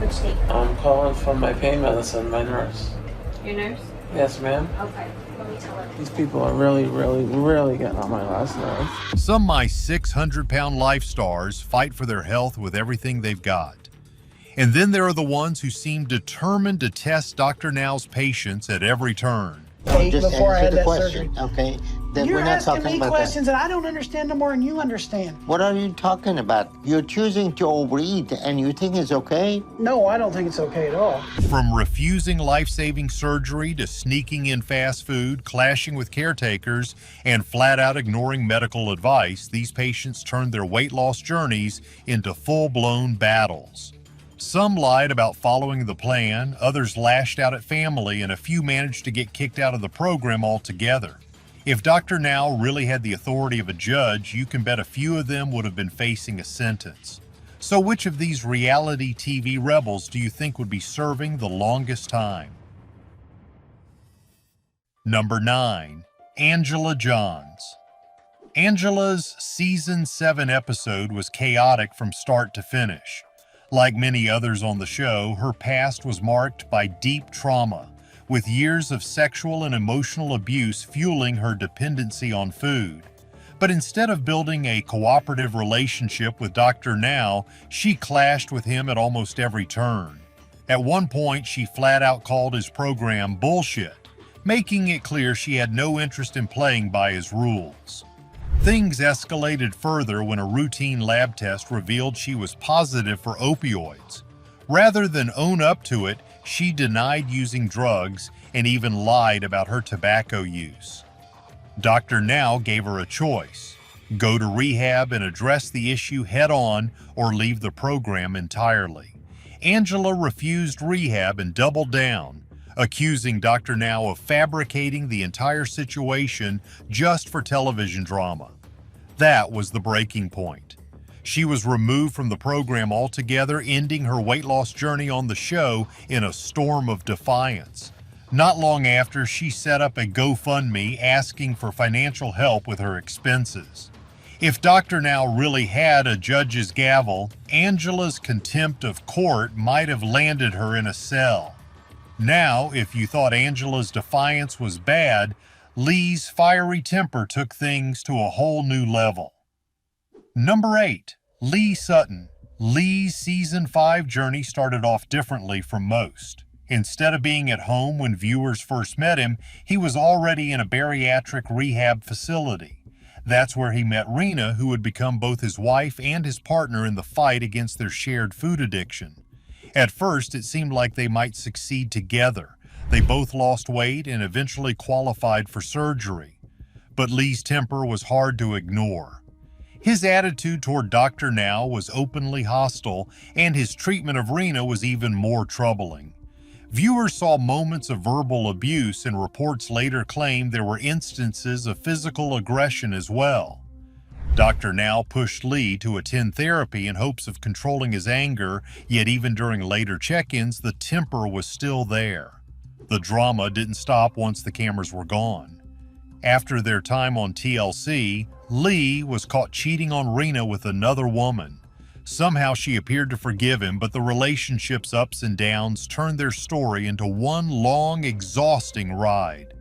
Which state? I'm calling from my pain medicine, my nurse. Your nurse? Yes, ma'am. Okay, let me tell her. These people are really getting on my last nerve. Some my 600-pound life stars fight for their health with everything they've got. And then there are the ones who seem determined to test Dr. Now's patience at every turn. Just before I answer had the that question, surgery. okay? Then You're we're not asking talking me about questions that. that I don't understand no more than you understand. What are you talking about? You're choosing to overeat and you think it's okay? No, I don't think it's okay at all. From refusing life-saving surgery to sneaking in fast food, clashing with caretakers, and flat-out ignoring medical advice, these patients turned their weight loss journeys into full-blown battles. Some lied about following the plan, others lashed out at family, and a few managed to get kicked out of the program altogether. If Dr. Now really had the authority of a judge, you can bet a few of them would have been facing a sentence. So which of these reality TV rebels do you think would be serving the longest time? Number 9. Angela Johns. Angela's Season 7 episode was chaotic from start to finish. Like many others on the show, her past was marked by deep trauma, with years of sexual and emotional abuse fueling her dependency on food. But instead of building a cooperative relationship with Dr. Now, she clashed with him at almost every turn. At one point, she flat out called his program bullshit, making it clear she had no interest in playing by his rules. Things escalated further when a routine lab test revealed she was positive for opioids. Rather than own up to it, she denied using drugs and even lied about her tobacco use. Dr. Now gave her a choice: go to rehab and address the issue head-on, or leave the program entirely. Angela refused rehab and doubled down, accusing Dr. Now of fabricating the entire situation just for television drama. That was the breaking point. She was removed from the program altogether, ending her weight loss journey on the show in a storm of defiance. Not long after, she set up a GoFundMe asking for financial help with her expenses. If Dr. Now really had a judge's gavel, Angela's contempt of court might have landed her in a cell. Now, if you thought Angela's defiance was bad, Lee's fiery temper took things to a whole new level. Number 8. Lee Sutton. Lee's Season 5 journey started off differently from most. Instead of being at home when viewers first met him, he was already in a bariatric rehab facility. That's where he met Rena, who would become both his wife and his partner in the fight against their shared food addiction. At first, it seemed like they might succeed together. They both lost weight and eventually qualified for surgery. But Lee's temper was hard to ignore. His attitude toward Dr. Now was openly hostile, and his treatment of Rena was even more troubling. Viewers saw moments of verbal abuse, and reports later claimed there were instances of physical aggression as well. Dr. Now pushed Lee to attend therapy in hopes of controlling his anger, yet even during later check-ins, the temper was still there. The drama didn't stop once the cameras were gone. After their time on TLC, Lee was caught cheating on Rena with another woman. Somehow she appeared to forgive him, but the relationship's ups and downs turned their story into one long, exhausting ride.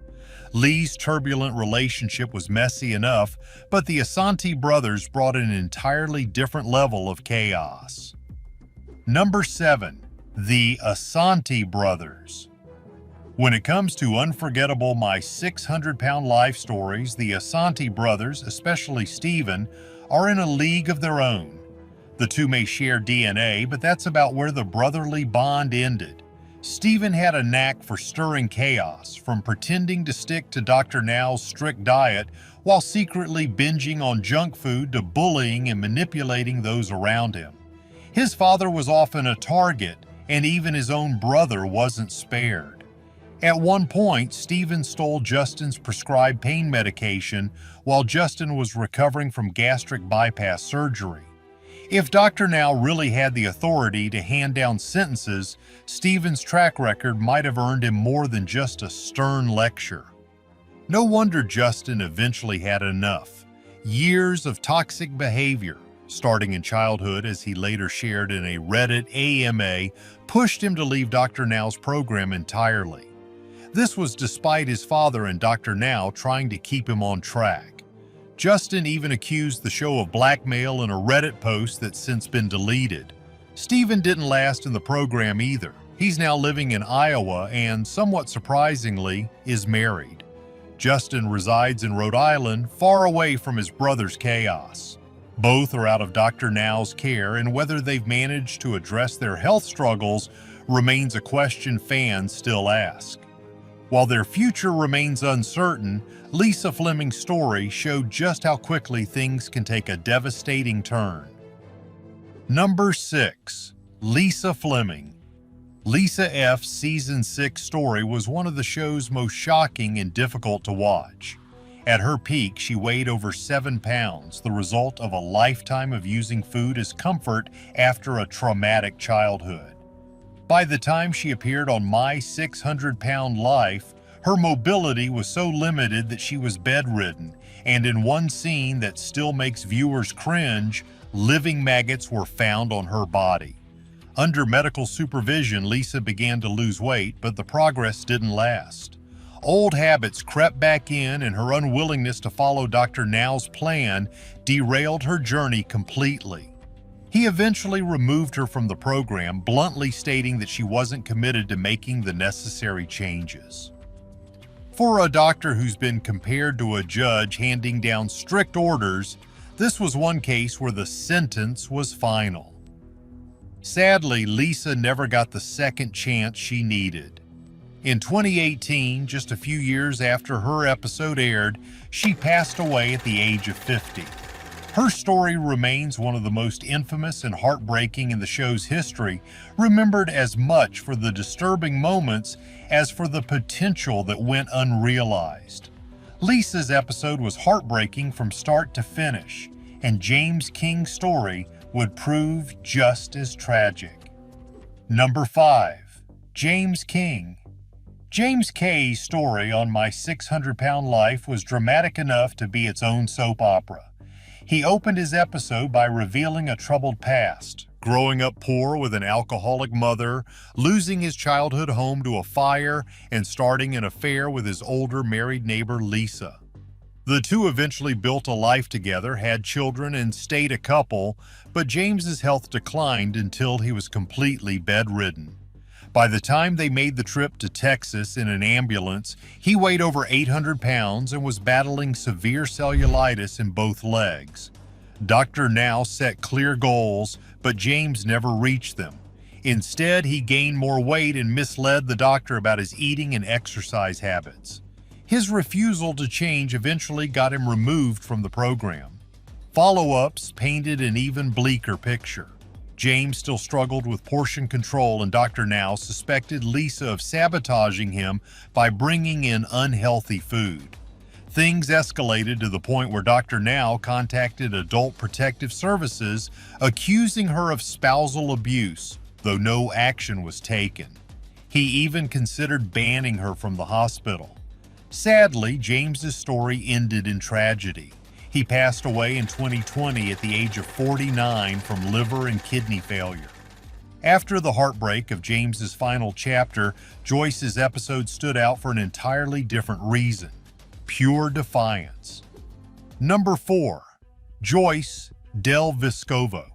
Lee's turbulent relationship was messy enough, but the Asanti brothers brought an entirely different level of chaos. Number 7. The Asanti brothers. When it comes to unforgettable My 600-Pound Life stories, the Asanti brothers, especially Stephen, are in a league of their own. The two may share DNA, but that's about where the brotherly bond ended. Stephen had a knack for stirring chaos, from pretending to stick to Dr. Now's strict diet while secretly binging on junk food to bullying and manipulating those around him. His father was often a target, and even his own brother wasn't spared. At one point, Stephen stole Justin's prescribed pain medication while Justin was recovering from gastric bypass surgery. If Dr. Now really had the authority to hand down sentences, Stephen's track record might have earned him more than just a stern lecture. No wonder Justin eventually had enough. Years of toxic behavior, starting in childhood as he later shared in a Reddit AMA, pushed him to leave Dr. Now's program entirely. This was despite his father and Dr. Now trying to keep him on track. Justin even accused the show of blackmail in a Reddit post that's since been deleted. Steven didn't last in the program either. He's now living in Iowa and, somewhat surprisingly, is married. Justin resides in Rhode Island, far away from his brother's chaos. Both are out of Dr. Now's care, and whether they've managed to address their health struggles remains a question fans still ask. While their future remains uncertain, Lisa Fleming's story showed just how quickly things can take a devastating turn. Number 6. Lisa Fleming. Lisa F's Season 6 story was one of the show's most shocking and difficult to watch. At her peak, she weighed over 7 pounds, the result of a lifetime of using food as comfort after a traumatic childhood. By the time she appeared on My 600-Pound Life, her mobility was so limited that she was bedridden, and in one scene that still makes viewers cringe, living maggots were found on her body. Under medical supervision, Lisa began to lose weight, but the progress didn't last. Old habits crept back in, and her unwillingness to follow Dr. Now's plan derailed her journey completely. He eventually removed her from the program, bluntly stating that she wasn't committed to making the necessary changes. For a doctor who's been compared to a judge handing down strict orders, this was one case where the sentence was final. Sadly, Lisa never got the second chance she needed. In 2018, just a few years after her episode aired, she passed away at the age of 50. Her story remains one of the most infamous and heartbreaking in the show's history, remembered as much for the disturbing moments as for the potential that went unrealized. Lisa's episode was heartbreaking from start to finish, and James King's story would prove just as tragic. Number 5. James King. James K's story on My 600-Pound Life was dramatic enough to be its own soap opera. He opened his episode by revealing a troubled past, growing up poor with an alcoholic mother, losing his childhood home to a fire, and starting an affair with his older married neighbor Lisa. The two eventually built a life together, had children, and stayed a couple, but James's health declined until he was completely bedridden. By the time they made the trip to Texas in an ambulance, he weighed over 800 pounds and was battling severe cellulitis in both legs. Dr. Now set clear goals, but James never reached them. Instead, he gained more weight and misled the doctor about his eating and exercise habits. His refusal to change eventually got him removed from the program. Follow-ups painted an even bleaker picture. James still struggled with portion control, and Dr. Now suspected Lisa of sabotaging him by bringing in unhealthy food. Things escalated to the point where Dr. Now contacted Adult Protective Services, accusing her of spousal abuse, though no action was taken. He even considered banning her from the hospital. Sadly, James's story ended in tragedy. He passed away in 2020 at the age of 49 from liver and kidney failure. After the heartbreak of James's final chapter, Joyce's episode stood out for an entirely different reason: pure defiance. Number 4. Joyce Del Viscovo.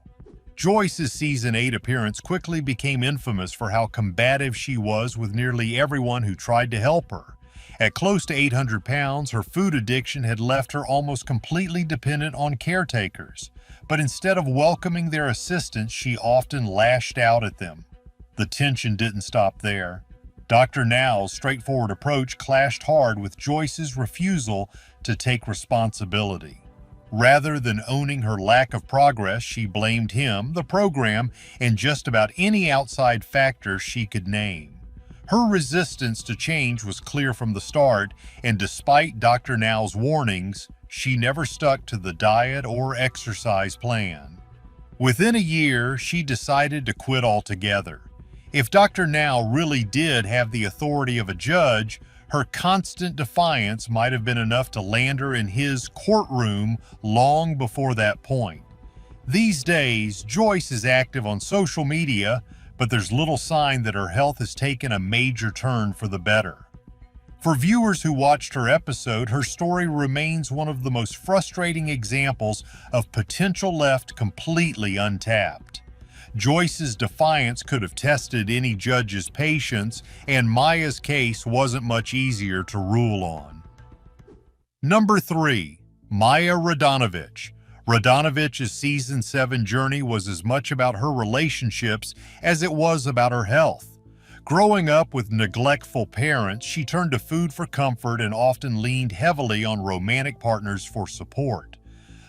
Joyce's Season 8 appearance quickly became infamous for how combative she was with nearly everyone who tried to help her. At close to 800 pounds, her food addiction had left her almost completely dependent on caretakers. But instead of welcoming their assistance, she often lashed out at them. The tension didn't stop there. Dr. Now's straightforward approach clashed hard with Joyce's refusal to take responsibility. Rather than owning her lack of progress, she blamed him, the program, and just about any outside factor she could name. Her resistance to change was clear from the start, and despite Dr. Now's warnings, she never stuck to the diet or exercise plan. Within a year, she decided to quit altogether. If Dr. Now really did have the authority of a judge, her constant defiance might have been enough to land her in his courtroom long before that point. These days, Joyce is active on social media, but there's little sign that her health has taken a major turn for the better. For viewers who watched her episode, her story remains one of the most frustrating examples of potential left completely untapped. Joyce's defiance could have tested any judge's patience, and Maja's case wasn't much easier to rule on. Number 3. Maja Radanovich. Radanovich's Season 7 journey was as much about her relationships as it was about her health. Growing up with neglectful parents, she turned to food for comfort and often leaned heavily on romantic partners for support.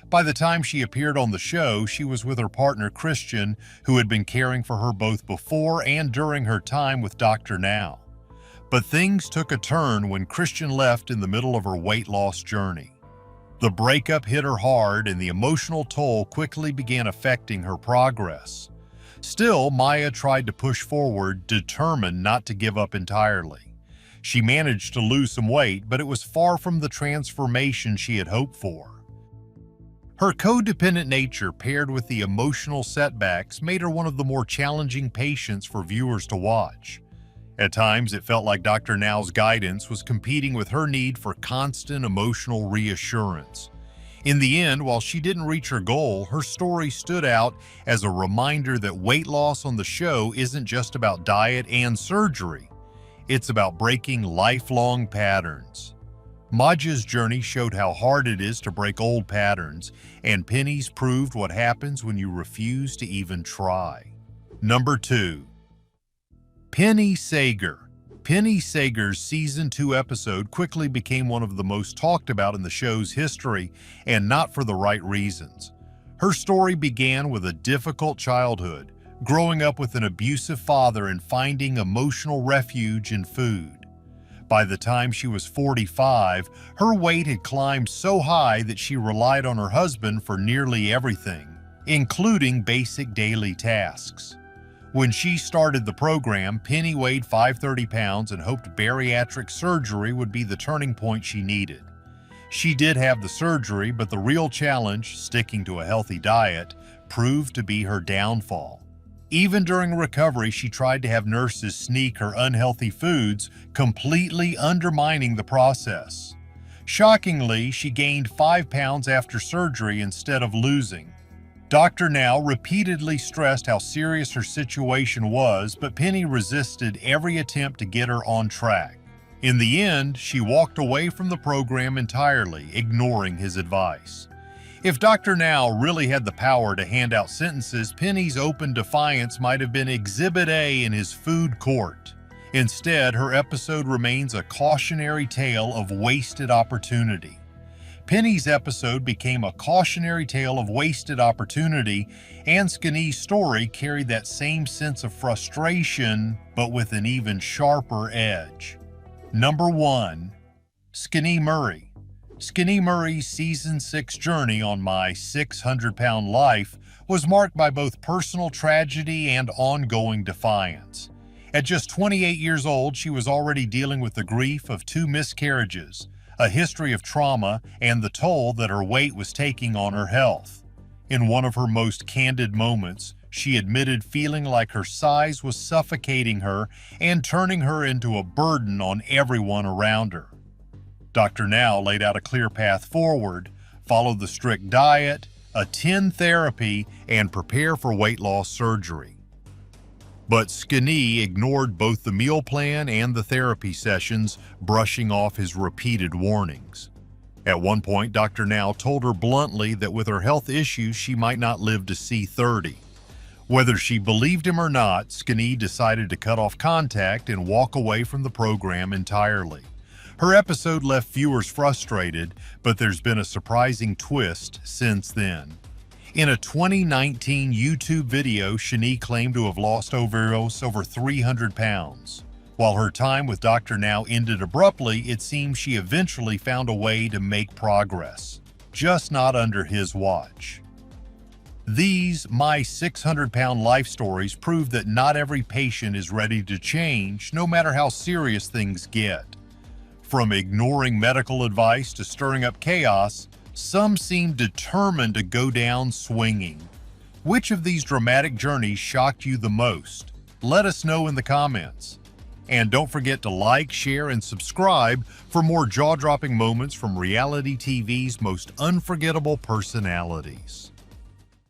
By the time she appeared on the show, she was with her partner Christian, who had been caring for her both before and during her time with Dr. Now. But things took a turn when Christian left in the middle of her weight loss journey. The breakup hit her hard, and the emotional toll quickly began affecting her progress. Still, Maja tried to push forward, determined not to give up entirely. She managed to lose some weight, but it was far from the transformation she had hoped for. Her codependent nature, paired with the emotional setbacks, made her one of the more challenging patients for viewers to watch. At times, it felt like Dr. Now's guidance was competing with her need for constant emotional reassurance. In the end, while she didn't reach her goal, her story stood out as a reminder that weight loss on the show isn't just about diet and surgery. It's about breaking lifelong patterns. Maja's journey showed how hard it is to break old patterns, and Penny's proved what happens when you refuse to even try. Number 2. Penny Sager. Penny Sager's Season 2 episode quickly became one of the most talked about in the show's history, and not for the right reasons. Her story began with a difficult childhood, growing up with an abusive father and finding emotional refuge in food. By the time she was 45, her weight had climbed so high that she relied on her husband for nearly everything, including basic daily tasks. When she started the program, Penny weighed 530 pounds and hoped bariatric surgery would be the turning point she needed. She did have the surgery, but the real challenge, sticking to a healthy diet, proved to be her downfall. Even during recovery, she tried to have nurses sneak her unhealthy foods, completely undermining the process. Shockingly, she gained 5 pounds after surgery instead of losing. Dr. Now repeatedly stressed how serious her situation was, but Penny resisted every attempt to get her on track. In the end, she walked away from the program entirely, ignoring his advice. If Dr. Now really had the power to hand out sentences, Penny's open defiance might have been Exhibit A in his food court. Instead, her episode remains a cautionary tale of wasted opportunity. Penny's episode became a cautionary tale of wasted opportunity, and Shenee's story carried that same sense of frustration, but with an even sharper edge. Number 1. Shenee Murray. Shenee Murray's Season 6 journey on My 600-Pound Life was marked by both personal tragedy and ongoing defiance. At just 28 years old, she was already dealing with the grief of 2 miscarriages, a history of trauma, and the toll that her weight was taking on her health. In one of her most candid moments, she admitted feeling like her size was suffocating her and turning her into a burden on everyone around her. Dr. Now laid out a clear path forward: follow the strict diet, attend therapy, and prepare for weight loss surgery. But Shenee ignored both the meal plan and the therapy sessions, brushing off his repeated warnings. At one point, Dr. Now told her bluntly that with her health issues, she might not live to see 30. Whether she believed him or not, Shenee decided to cut off contact and walk away from the program entirely. Her episode left viewers frustrated, but there's been a surprising twist since then. In a 2019 YouTube video, Shenee claimed to have lost over 300 pounds. While her time with Dr. Now ended abruptly, it seems she eventually found a way to make progress, just not under his watch. These My 600-Pound Life stories prove that not every patient is ready to change, no matter how serious things get. From ignoring medical advice to stirring up chaos, some seem determined to go down swinging. Which of these dramatic journeys shocked you the most? Let us know in the comments. And don't forget to like, share, and subscribe for more jaw-dropping moments from reality TV's most unforgettable personalities.